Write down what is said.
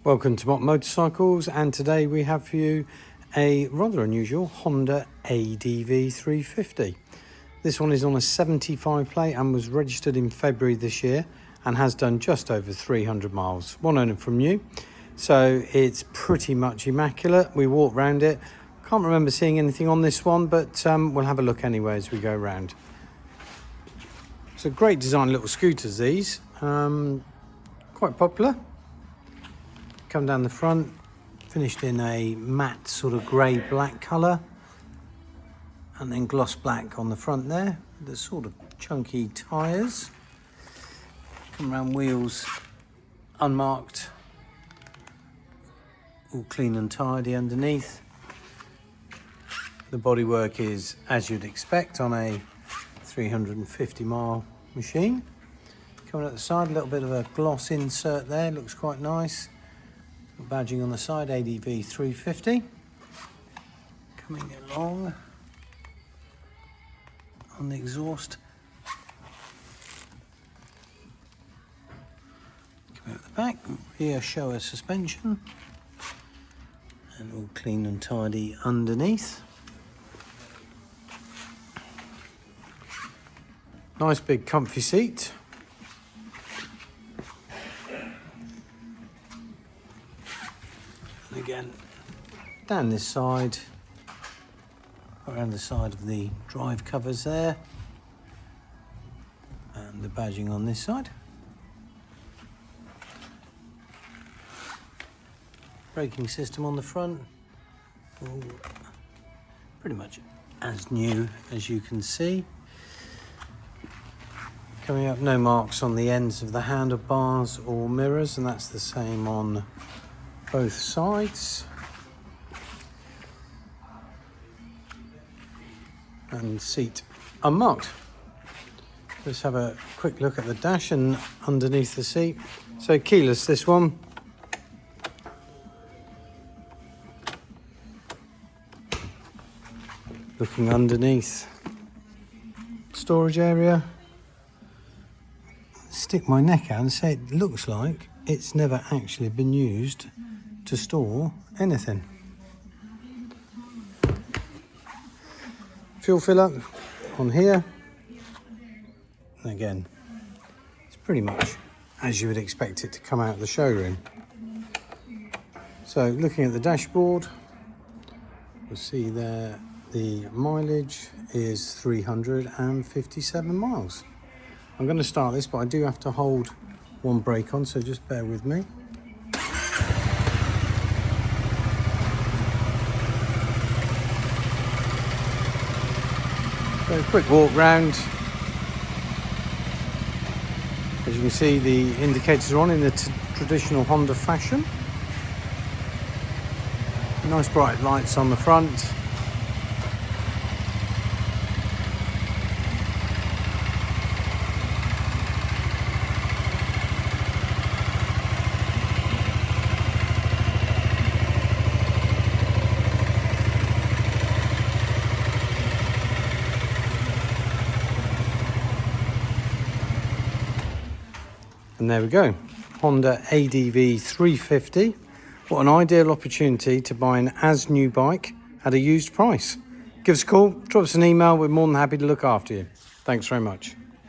Welcome to Mott Motorcycles, and today we have for you a rather unusual Honda ADV350. This one is on a 75 plate and was registered in February this year and has done just over 300 miles. One owner from new, so it's pretty much immaculate. We walked around it. Can't remember seeing anything on this one, but we'll have a look anyway as we go around. So great design little scooters, these. Quite popular. Come down the front, finished in a matte sort of grey black colour, and then gloss black on the front there, the sort of chunky tyres. Come around, wheels unmarked, all clean and tidy underneath. The bodywork is as you'd expect on a 350 mile machine. Coming at the side, a little bit of a gloss insert there, looks quite nice. Badging on the side, ADV350. Coming along on the exhaust. Coming at the back, rear shower suspension. And all clean and tidy underneath. Nice big comfy seat. And again, down this side, around the side of the drive covers there, and the badging on this side. Braking system on the front, all pretty much as new as you can see. Coming up, no marks on the ends of the handlebars or mirrors, and that's the same on both sides. And seat unmarked. Let's have a quick look at the dash and underneath the seat. So keyless, this one. Looking underneath, storage area. Stick my neck out and say it looks like it's never actually been used to store anything. Fuel filler on here. And again, it's pretty much as you would expect it to come out of the showroom. So looking at the dashboard, you'll see there the mileage is 357 miles. I'm going to start this, but I do have to hold one brake on, so just bear with me. So a quick walk round. As you can see, the indicators are on in the traditional Honda fashion. Nice bright lights on the front. And there we go, Honda ADV350. What an ideal opportunity to buy an as new bike at a used price. Give us a call, drop us an email, we're more than happy to look after you. Thanks very much.